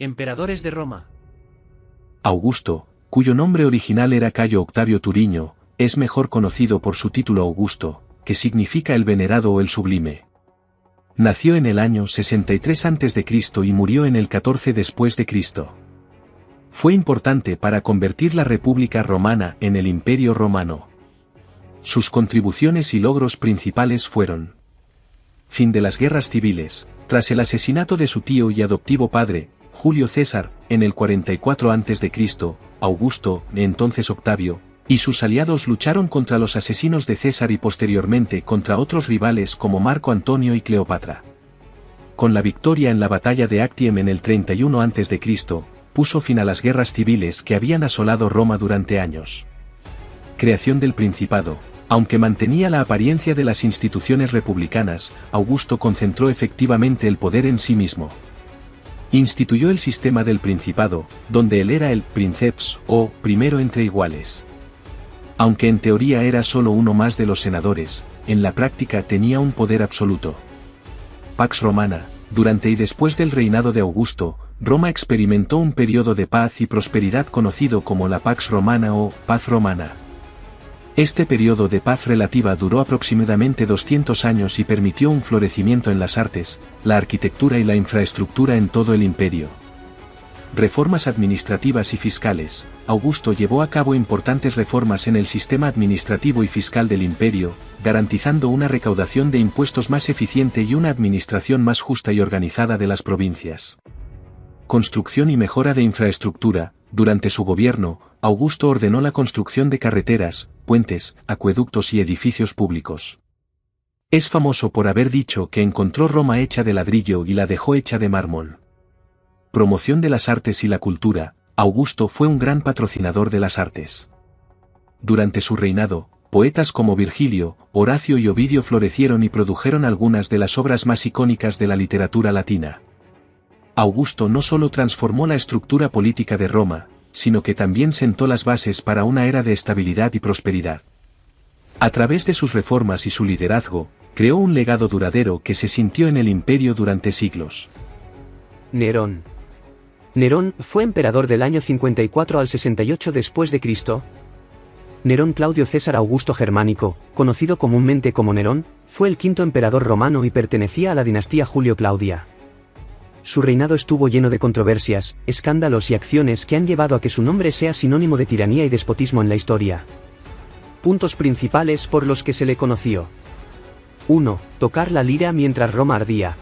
Emperadores de Roma. Augusto, cuyo nombre original era Cayo Octavio Turiño, es mejor conocido por su título Augusto, que significa el venerado o el sublime. Nació en el año 63 a.C. y murió en el 14 después de Cristo. Fue importante para convertir la República Romana en el Imperio Romano. Sus contribuciones y logros principales fueron: fin de las guerras civiles, tras el asesinato de su tío y adoptivo padre, Julio César, en el 44 a.C., Augusto, entonces Octavio, y sus aliados lucharon contra los asesinos de César y posteriormente contra otros rivales como Marco Antonio y Cleopatra. Con la victoria en la batalla de Actium en el 31 a.C., puso fin a las guerras civiles que habían asolado Roma durante años. Creación del Principado. Aunque mantenía la apariencia de las instituciones republicanas, Augusto concentró efectivamente el poder en sí mismo. Instituyó el sistema del Principado, donde él era el princeps o primero entre iguales. Aunque en teoría era solo uno más de los senadores, en la práctica tenía un poder absoluto. Pax Romana. Durante y después del reinado de Augusto, Roma experimentó un periodo de paz y prosperidad conocido como la Pax Romana o paz romana. Este periodo de paz relativa duró aproximadamente 200 años y permitió un florecimiento en las artes, la arquitectura y la infraestructura en todo el imperio. Reformas administrativas y fiscales. Augusto llevó a cabo importantes reformas en el sistema administrativo y fiscal del imperio, garantizando una recaudación de impuestos más eficiente y una administración más justa y organizada de las provincias. Construcción y mejora de infraestructura. Durante su gobierno, Augusto ordenó la construcción de carreteras, puentes, acueductos y edificios públicos. Es famoso por haber dicho que encontró Roma hecha de ladrillo y la dejó hecha de mármol. Promoción de las artes y la cultura. Augusto fue un gran patrocinador de las artes. Durante su reinado, poetas como Virgilio, Horacio y Ovidio florecieron y produjeron algunas de las obras más icónicas de la literatura latina. Augusto no solo transformó la estructura política de Roma, sino que también sentó las bases para una era de estabilidad y prosperidad. A través de sus reformas y su liderazgo, creó un legado duradero que se sintió en el imperio durante siglos. Nerón. Nerón fue emperador del año 54 al 68 después de Cristo. Nerón Claudio César Augusto Germánico, conocido comúnmente como Nerón, fue el quinto emperador romano y pertenecía a la dinastía Julio-Claudia. Su reinado estuvo lleno de controversias, escándalos y acciones que han llevado a que su nombre sea sinónimo de tiranía y despotismo en la historia. Puntos principales por los que se le conoció. 1. Tocar la lira mientras Roma ardía.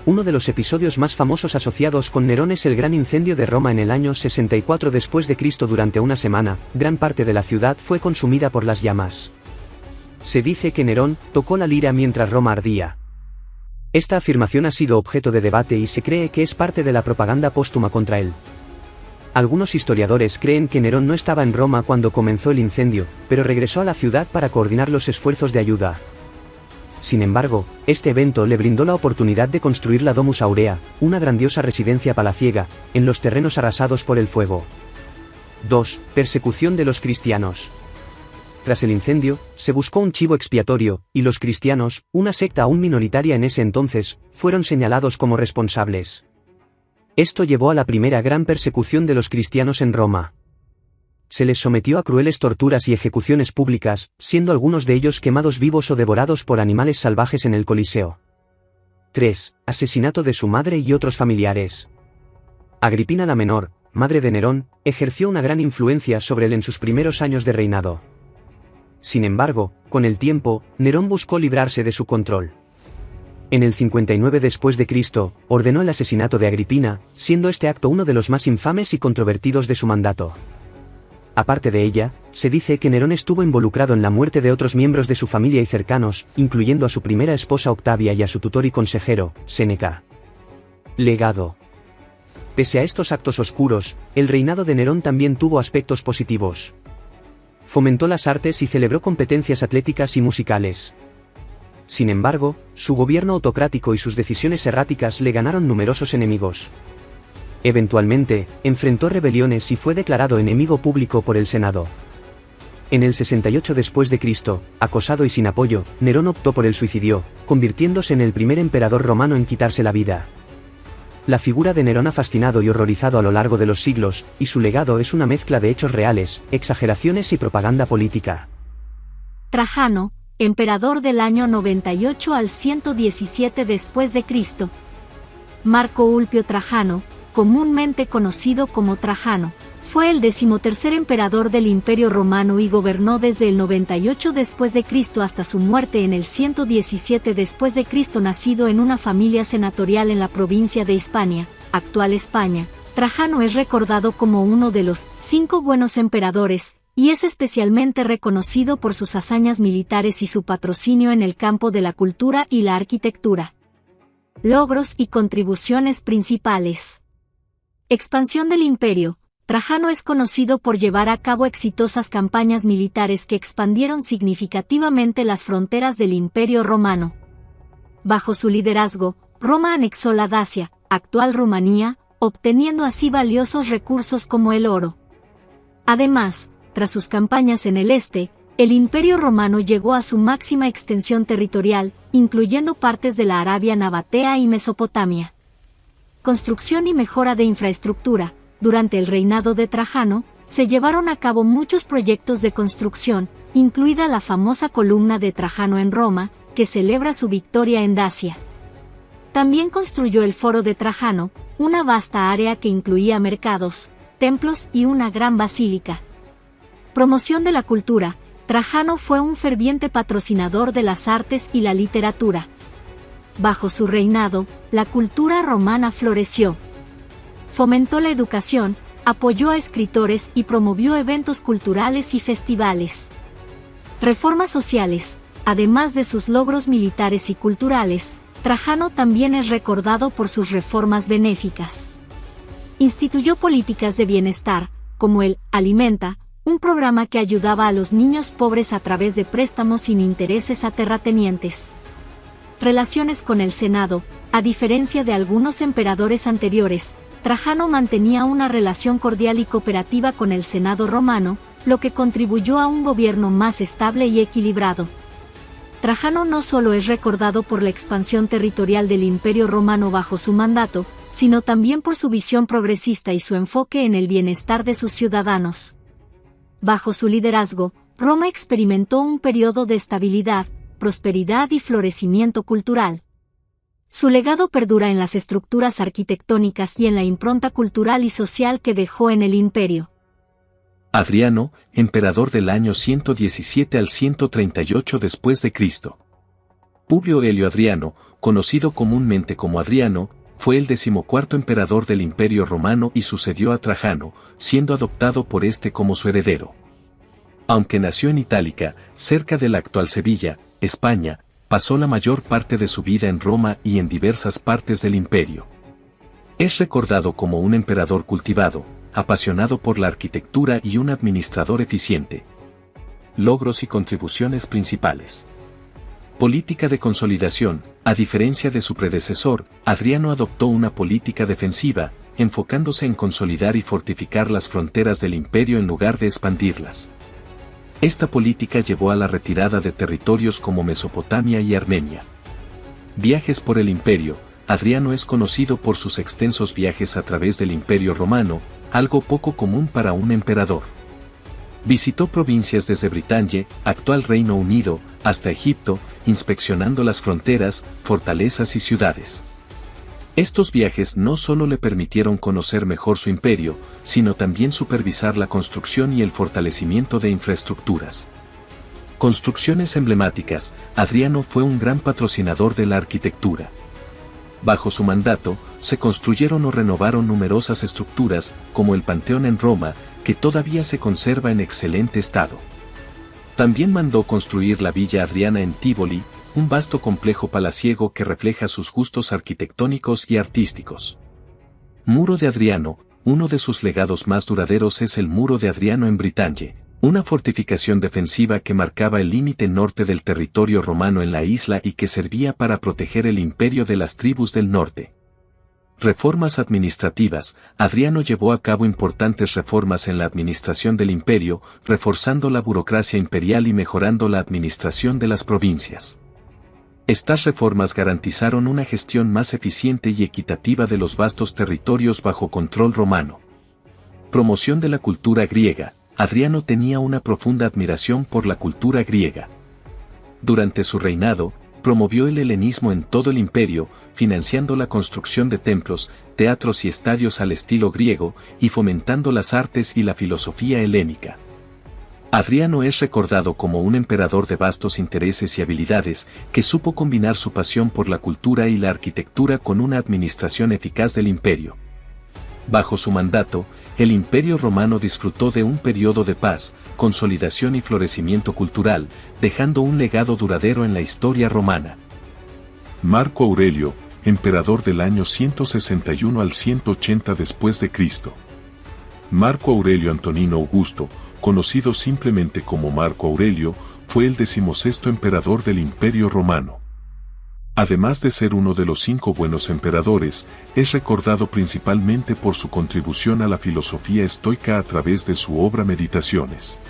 Uno de los episodios más famosos asociados con Nerón es el gran incendio de Roma en el año 64 después de Cristo. Durante una semana, gran parte de la ciudad fue consumida por las llamas. Se dice que Nerón tocó la lira mientras Roma ardía. Esta afirmación ha sido objeto de debate y se cree que es parte de la propaganda póstuma contra él. Algunos historiadores creen que Nerón no estaba en Roma cuando comenzó el incendio, pero regresó a la ciudad para coordinar los esfuerzos de ayuda. Sin embargo, este evento le brindó la oportunidad de construir la Domus Aurea, una grandiosa residencia palaciega, en los terrenos arrasados por el fuego. 2. Persecución de los cristianos. Tras el incendio, se buscó un chivo expiatorio, y los cristianos, una secta aún minoritaria en ese entonces, fueron señalados como responsables. Esto llevó a la primera gran persecución de los cristianos en Roma. Se les sometió a crueles torturas y ejecuciones públicas, siendo algunos de ellos quemados vivos o devorados por animales salvajes en el Coliseo. 3. Asesinato de su madre y otros familiares. Agripina la Menor, madre de Nerón, ejerció una gran influencia sobre él en sus primeros años de reinado. Sin embargo, con el tiempo, Nerón buscó librarse de su control. En el 59 después de Cristo, ordenó el asesinato de Agripina, siendo este acto uno de los más infames y controvertidos de su mandato. Aparte de ella, se dice que Nerón estuvo involucrado en la muerte de otros miembros de su familia y cercanos, incluyendo a su primera esposa Octavia y a su tutor y consejero, Séneca. Legado. Pese a estos actos oscuros, el reinado de Nerón también tuvo aspectos positivos. Fomentó las artes y celebró competencias atléticas y musicales. Sin embargo, su gobierno autocrático y sus decisiones erráticas le ganaron numerosos enemigos. Eventualmente, enfrentó rebeliones y fue declarado enemigo público por el Senado. En el 68 después de Cristo, acosado y sin apoyo, Nerón optó por el suicidio, convirtiéndose en el primer emperador romano en quitarse la vida. La figura de Nerón ha fascinado y horrorizado a lo largo de los siglos, y su legado es una mezcla de hechos reales, exageraciones y propaganda política. Trajano, emperador del año 98 al 117 después de Cristo. Marco Ulpio Trajano, comúnmente conocido como Trajano, fue el 13º emperador del Imperio Romano y gobernó desde el 98 después de Cristo hasta su muerte en el 117 después de Cristo. Nacido en una familia senatorial en la provincia de Hispania, actual España, Trajano es recordado como uno de los 5 buenos emperadores, y es especialmente reconocido por sus hazañas militares y su patrocinio en el campo de la cultura y la arquitectura. Logros y contribuciones principales. Expansión del imperio. Trajano es conocido por llevar a cabo exitosas campañas militares que expandieron significativamente las fronteras del Imperio Romano. Bajo su liderazgo, Roma anexó la Dacia, actual Rumanía, obteniendo así valiosos recursos como el oro. Además, tras sus campañas en el este, el Imperio Romano llegó a su máxima extensión territorial, incluyendo partes de la Arabia Nabatea y Mesopotamia. Construcción y mejora de infraestructura. Durante el reinado de Trajano, se llevaron a cabo muchos proyectos de construcción, incluida la famosa columna de Trajano en Roma, que celebra su victoria en Dacia. También construyó el Foro de Trajano, una vasta área que incluía mercados, templos y una gran basílica. Promoción de la cultura. Trajano fue un ferviente patrocinador de las artes y la literatura. Bajo su reinado, la cultura romana floreció. Fomentó la educación, apoyó a escritores y promovió eventos culturales y festivales. Reformas sociales. Además de sus logros militares y culturales, Trajano también es recordado por sus reformas benéficas. Instituyó políticas de bienestar, como el Alimenta, un programa que ayudaba a los niños pobres a través de préstamos sin intereses a terratenientes. Relaciones con el Senado. A diferencia de algunos emperadores anteriores, Trajano mantenía una relación cordial y cooperativa con el Senado romano, lo que contribuyó a un gobierno más estable y equilibrado. Trajano no solo es recordado por la expansión territorial del Imperio Romano bajo su mandato, sino también por su visión progresista y su enfoque en el bienestar de sus ciudadanos. Bajo su liderazgo, Roma experimentó un periodo de estabilidad, prosperidad y florecimiento cultural. Su legado perdura en las estructuras arquitectónicas y en la impronta cultural y social que dejó en el imperio. Adriano, emperador del año 117 al 138 después de Cristo. Publio Helio Adriano, conocido comúnmente como Adriano, fue el 14º emperador del Imperio Romano y sucedió a Trajano, siendo adoptado por este como su heredero. Aunque nació en Itálica, cerca de la actual Sevilla, España, pasó la mayor parte de su vida en Roma y en diversas partes del imperio. Es recordado como un emperador cultivado, apasionado por la arquitectura y un administrador eficiente. Logros y contribuciones principales. Política de consolidación. A diferencia de su predecesor, Adriano adoptó una política defensiva, enfocándose en consolidar y fortificar las fronteras del imperio en lugar de expandirlas. Esta política llevó a la retirada de territorios como Mesopotamia y Armenia. Viajes por el imperio. Adriano es conocido por sus extensos viajes a través del Imperio Romano, algo poco común para un emperador. Visitó provincias desde Bretaña, actual Reino Unido, hasta Egipto, inspeccionando las fronteras, fortalezas y ciudades. Estos viajes no solo le permitieron conocer mejor su imperio, sino también supervisar la construcción y el fortalecimiento de infraestructuras. Construcciones emblemáticas. Adriano fue un gran patrocinador de la arquitectura. Bajo su mandato, se construyeron o renovaron numerosas estructuras, como el Panteón en Roma, que todavía se conserva en excelente estado. También mandó construir la Villa Adriana en Tívoli, un vasto complejo palaciego que refleja sus gustos arquitectónicos y artísticos. Muro de Adriano. Uno de sus legados más duraderos es el Muro de Adriano en Bretaña, una fortificación defensiva que marcaba el límite norte del territorio romano en la isla y que servía para proteger el imperio de las tribus del norte. Reformas administrativas. Adriano llevó a cabo importantes reformas en la administración del imperio, reforzando la burocracia imperial y mejorando la administración de las provincias. Estas reformas garantizaron una gestión más eficiente y equitativa de los vastos territorios bajo control romano. Promoción de la cultura griega. Adriano tenía una profunda admiración por la cultura griega. Durante su reinado, promovió el helenismo en todo el imperio, financiando la construcción de templos, teatros y estadios al estilo griego, y fomentando las artes y la filosofía helénica. Adriano es recordado como un emperador de vastos intereses y habilidades, que supo combinar su pasión por la cultura y la arquitectura con una administración eficaz del imperio. Bajo su mandato, el Imperio Romano disfrutó de un periodo de paz, consolidación y florecimiento cultural, dejando un legado duradero en la historia romana. Marco Aurelio, emperador del año 161 al 180 después de Cristo. Marco Aurelio Antonino Augusto, conocido simplemente como Marco Aurelio, fue el 16º emperador del Imperio Romano. Además de ser uno de los 5 buenos emperadores, es recordado principalmente por su contribución a la filosofía estoica a través de su obra Meditaciones.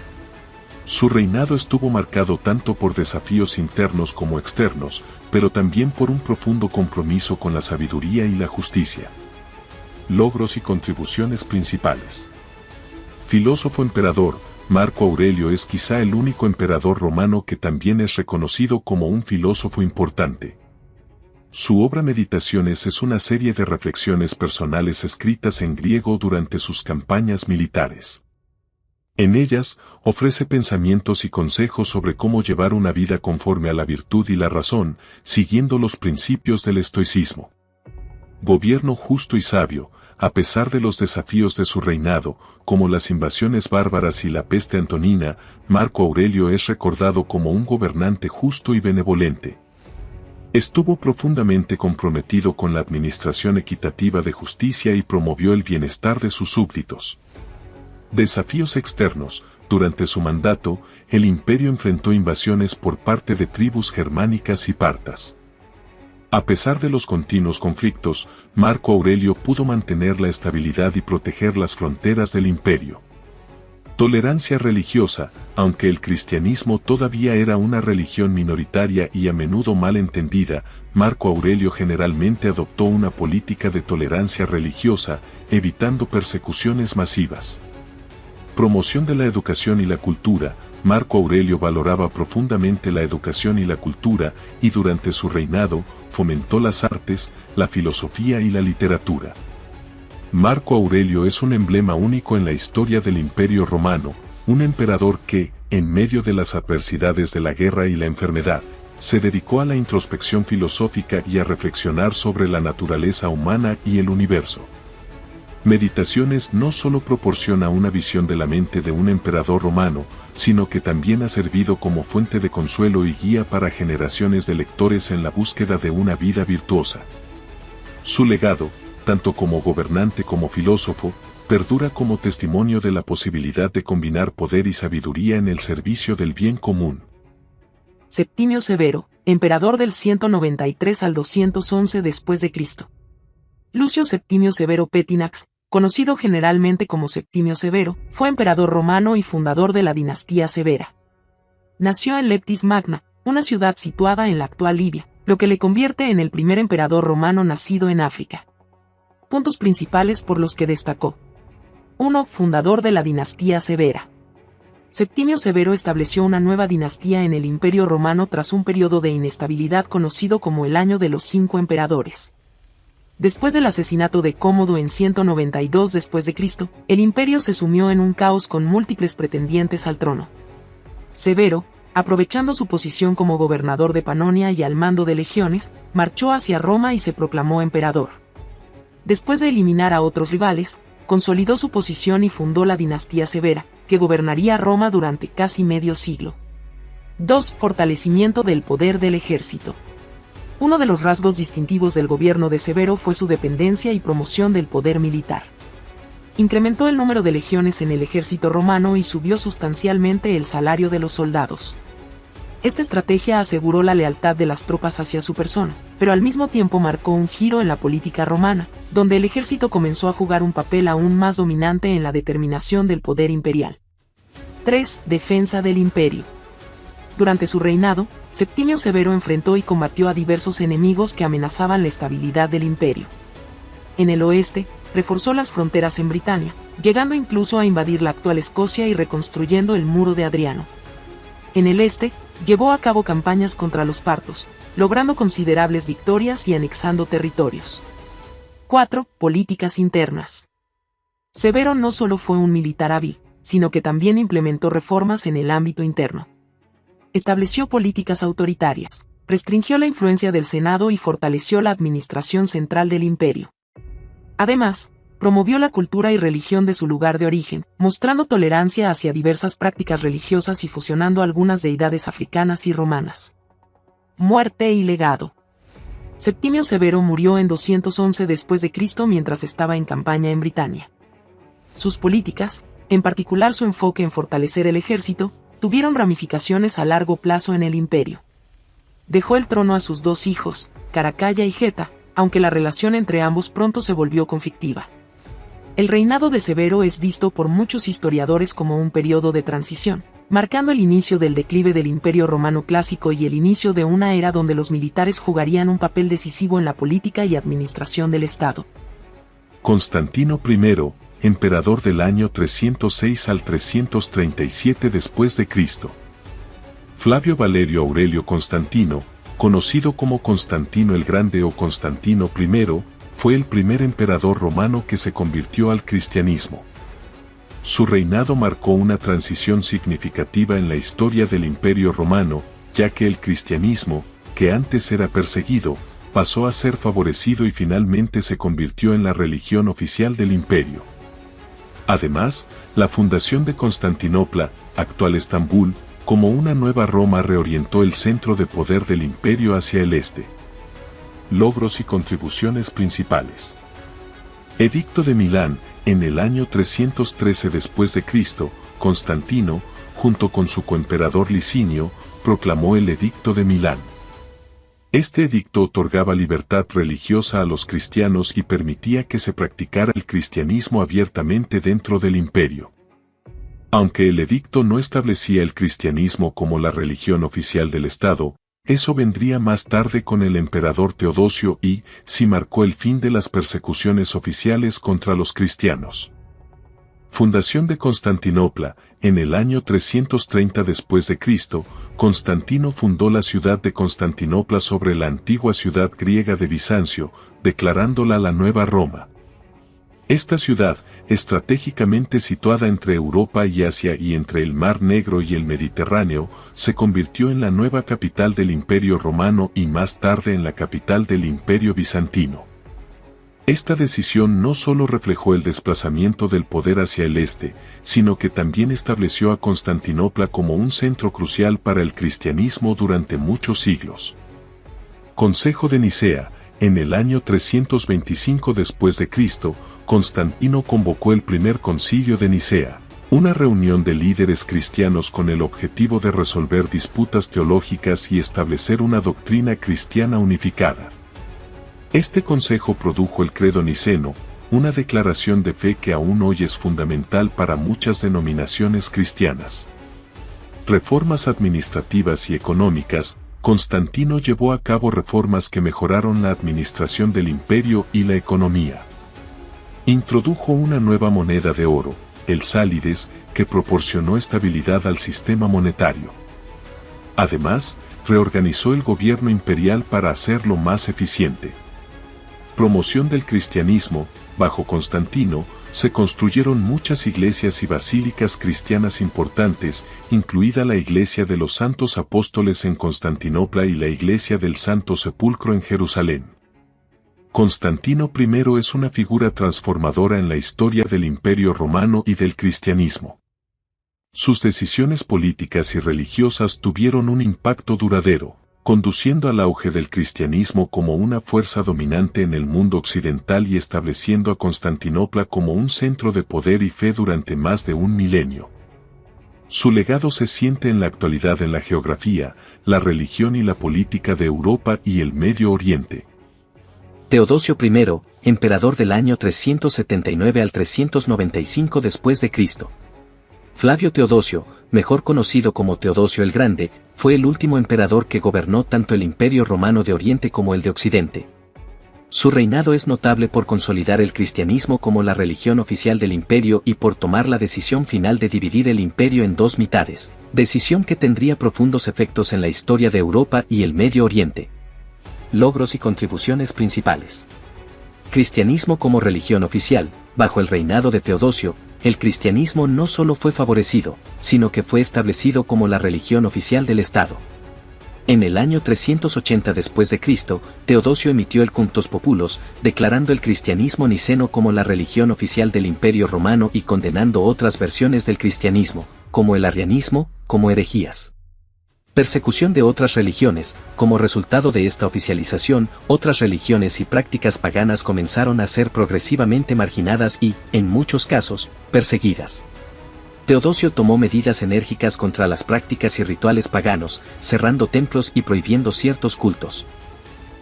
Su reinado estuvo marcado tanto por desafíos internos como externos, pero también por un profundo compromiso con la sabiduría y la justicia. Logros y contribuciones principales. Filósofo emperador, Marco Aurelio es quizá el único emperador romano que también es reconocido como un filósofo importante. Su obra Meditaciones es una serie de reflexiones personales escritas en griego durante sus campañas militares. En ellas, ofrece pensamientos y consejos sobre cómo llevar una vida conforme a la virtud y la razón, siguiendo los principios del estoicismo. Gobierno justo y sabio, a pesar de los desafíos de su reinado, como las invasiones bárbaras y la peste antonina, Marco Aurelio es recordado como un gobernante justo y benevolente. Estuvo profundamente comprometido con la administración equitativa de justicia y promovió el bienestar de sus súbditos. Desafíos externos. Durante su mandato, el imperio enfrentó invasiones por parte de tribus germánicas y partas. A pesar de los continuos conflictos, Marco Aurelio pudo mantener la estabilidad y proteger las fronteras del imperio. Tolerancia religiosa. Aunque el cristianismo todavía era una religión minoritaria y a menudo mal entendida, Marco Aurelio generalmente adoptó una política de tolerancia religiosa, evitando persecuciones masivas. Promoción de la educación y la cultura. Marco Aurelio valoraba profundamente la educación y la cultura, y durante su reinado, fomentó las artes, la filosofía y la literatura. Marco Aurelio es un emblema único en la historia del Imperio Romano, un emperador que, en medio de las adversidades de la guerra y la enfermedad, se dedicó a la introspección filosófica y a reflexionar sobre la naturaleza humana y el universo. Meditaciones no solo proporciona una visión de la mente de un emperador romano, sino que también ha servido como fuente de consuelo y guía para generaciones de lectores en la búsqueda de una vida virtuosa. Su legado, tanto como gobernante como filósofo, perdura como testimonio de la posibilidad de combinar poder y sabiduría en el servicio del bien común. Septimio Severo, emperador del 193 al 211 después de Cristo. Lucio Septimio Severo Petinax, conocido generalmente como Septimio Severo, fue emperador romano y fundador de la dinastía Severa. Nació en Leptis Magna, una ciudad situada en la actual Libia, lo que le convierte en el primer emperador romano nacido en África. Puntos principales por los que destacó. 1. Fundador de la dinastía Severa. Septimio Severo estableció una nueva dinastía en el Imperio Romano tras un periodo de inestabilidad conocido como el Año de los 5 Emperadores. Después del asesinato de Cómodo en 192 después de Cristo, el imperio se sumió en un caos con múltiples pretendientes al trono. Severo, aprovechando su posición como gobernador de Panonia y al mando de legiones, marchó hacia Roma y se proclamó emperador. Después de eliminar a otros rivales, consolidó su posición y fundó la dinastía Severa, que gobernaría Roma durante casi medio siglo. 2. Fortalecimiento del poder del ejército. Uno de los rasgos distintivos del gobierno de Severo fue su dependencia y promoción del poder militar. Incrementó el número de legiones en el ejército romano y subió sustancialmente el salario de los soldados. Esta estrategia aseguró la lealtad de las tropas hacia su persona, pero al mismo tiempo marcó un giro en la política romana, donde el ejército comenzó a jugar un papel aún más dominante en la determinación del poder imperial. 3. Defensa del imperio. Durante su reinado, Septimio Severo enfrentó y combatió a diversos enemigos que amenazaban la estabilidad del imperio. En el oeste, reforzó las fronteras en Britania, llegando incluso a invadir la actual Escocia y reconstruyendo el muro de Adriano. En el este, llevó a cabo campañas contra los partos, logrando considerables victorias y anexando territorios. 4. Políticas internas. Severo no solo fue un militar hábil, sino que también implementó reformas en el ámbito interno. Estableció políticas autoritarias, restringió la influencia del Senado y fortaleció la administración central del imperio. Además, promovió la cultura y religión de su lugar de origen, mostrando tolerancia hacia diversas prácticas religiosas y fusionando algunas deidades africanas y romanas. Muerte y legado. Septimio Severo murió en 211 después de Cristo mientras estaba en campaña en Britania. Sus políticas, en particular su enfoque en fortalecer el ejército, tuvieron ramificaciones a largo plazo en el imperio. Dejó el trono a sus dos hijos, Caracalla y Geta, aunque la relación entre ambos pronto se volvió conflictiva. El reinado de Severo es visto por muchos historiadores como un periodo de transición, marcando el inicio del declive del Imperio Romano Clásico y el inicio de una era donde los militares jugarían un papel decisivo en la política y administración del Estado. Constantino I, emperador del año 306 al 337 después de Cristo. Flavio Valerio Aurelio Constantino, conocido como Constantino el Grande o Constantino I, fue el primer emperador romano que se convirtió al cristianismo. Su reinado marcó una transición significativa en la historia del Imperio Romano, ya que el cristianismo, que antes era perseguido, pasó a ser favorecido y finalmente se convirtió en la religión oficial del imperio. Además, la fundación de Constantinopla, actual Estambul, como una nueva Roma reorientó el centro de poder del imperio hacia el este. Logros y contribuciones principales. Edicto de Milán, en el año 313 después de Cristo, Constantino, junto con su coemperador Licinio, proclamó el Edicto de Milán. Este edicto otorgaba libertad religiosa a los cristianos y permitía que se practicara el cristianismo abiertamente dentro del imperio. Aunque el edicto no establecía el cristianismo como la religión oficial del Estado, eso vendría más tarde con el emperador Teodosio y, sí marcó el fin de las persecuciones oficiales contra los cristianos. Fundación de Constantinopla, en el año 330 después de Cristo, Constantino fundó la ciudad de Constantinopla sobre la antigua ciudad griega de Bizancio, declarándola la nueva Roma. Esta ciudad, estratégicamente situada entre Europa y Asia y entre el Mar Negro y el Mediterráneo, se convirtió en la nueva capital del Imperio Romano y más tarde en la capital del Imperio Bizantino. Esta decisión no solo reflejó el desplazamiento del poder hacia el este, sino que también estableció a Constantinopla como un centro crucial para el cristianismo durante muchos siglos. Consejo de Nicea, en el año 325 después de Cristo, Constantino convocó el primer concilio de Nicea, una reunión de líderes cristianos con el objetivo de resolver disputas teológicas y establecer una doctrina cristiana unificada. Este consejo produjo el Credo Niceno, una declaración de fe que aún hoy es fundamental para muchas denominaciones cristianas. Reformas administrativas y económicas. Constantino llevó a cabo reformas que mejoraron la administración del imperio y la economía. Introdujo una nueva moneda de oro, el sálides, que proporcionó estabilidad al sistema monetario. Además, reorganizó el gobierno imperial para hacerlo más eficiente. Promoción del cristianismo. Bajo Constantino, se construyeron muchas iglesias y basílicas cristianas importantes, incluida la Iglesia de los Santos Apóstoles en Constantinopla y la Iglesia del Santo Sepulcro en Jerusalén. Constantino I es una figura transformadora en la historia del Imperio Romano y del cristianismo. Sus decisiones políticas y religiosas tuvieron un impacto duradero, conduciendo al auge del cristianismo como una fuerza dominante en el mundo occidental y estableciendo a Constantinopla como un centro de poder y fe durante más de un milenio. Su legado se siente en la actualidad en la geografía, la religión y la política de Europa y el Medio Oriente. Teodosio I, emperador del año 379 al 395 después de Cristo. Flavio Teodosio, mejor conocido como Teodosio el Grande, fue el último emperador que gobernó tanto el Imperio Romano de Oriente como el de Occidente. Su reinado es notable por consolidar el cristianismo como la religión oficial del imperio y por tomar la decisión final de dividir el imperio en dos mitades, decisión que tendría profundos efectos en la historia de Europa y el Medio Oriente. Logros y contribuciones principales. Cristianismo como religión oficial. Bajo el reinado de Teodosio, el cristianismo no solo fue favorecido, sino que fue establecido como la religión oficial del Estado. En el año 380 después de Cristo, Teodosio emitió el Cunctus Populos, declarando el cristianismo niceno como la religión oficial del Imperio Romano y condenando otras versiones del cristianismo, como el arrianismo, como herejías. Persecución de otras religiones. Como resultado de esta oficialización, otras religiones y prácticas paganas comenzaron a ser progresivamente marginadas y, en muchos casos, perseguidas. Teodosio tomó medidas enérgicas contra las prácticas y rituales paganos, cerrando templos y prohibiendo ciertos cultos.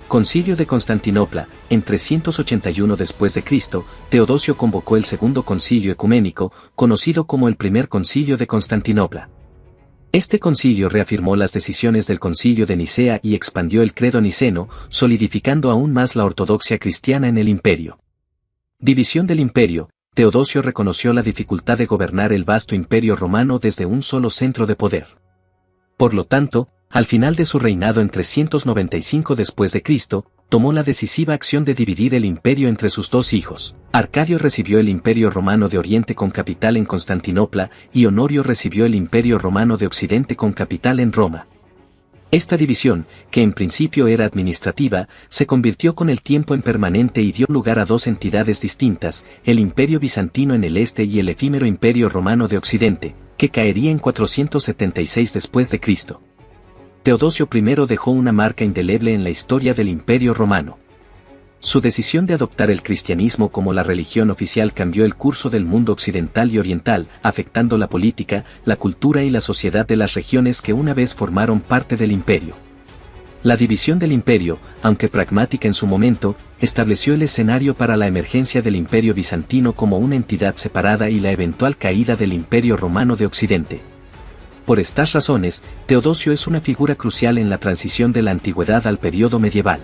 Concilio de Constantinopla. En 381 después de Cristo, Teodosio convocó el Segundo Concilio Ecuménico, conocido como el Primer Concilio de Constantinopla. Este concilio reafirmó las decisiones del Concilio de Nicea y expandió el credo niceno, solidificando aún más la ortodoxia cristiana en el imperio. División del imperio. Teodosio reconoció la dificultad de gobernar el vasto imperio romano desde un solo centro de poder. Por lo tanto, al final de su reinado en 395 después de Cristo, tomó la decisiva acción de dividir el imperio entre sus dos hijos. Arcadio recibió el Imperio Romano de Oriente con capital en Constantinopla y Honorio recibió el Imperio Romano de Occidente con capital en Roma. Esta división, que en principio era administrativa, se convirtió con el tiempo en permanente y dio lugar a dos entidades distintas, el Imperio Bizantino en el este y el efímero Imperio Romano de Occidente, que caería en 476 después de Cristo. Teodosio I dejó una marca indeleble en la historia del Imperio Romano. Su decisión de adoptar el cristianismo como la religión oficial cambió el curso del mundo occidental y oriental, afectando la política, la cultura y la sociedad de las regiones que una vez formaron parte del imperio. La división del imperio, aunque pragmática en su momento, estableció el escenario para la emergencia del Imperio Bizantino como una entidad separada y la eventual caída del Imperio Romano de Occidente. Por estas razones, Teodosio es una figura crucial en la transición de la antigüedad al periodo medieval.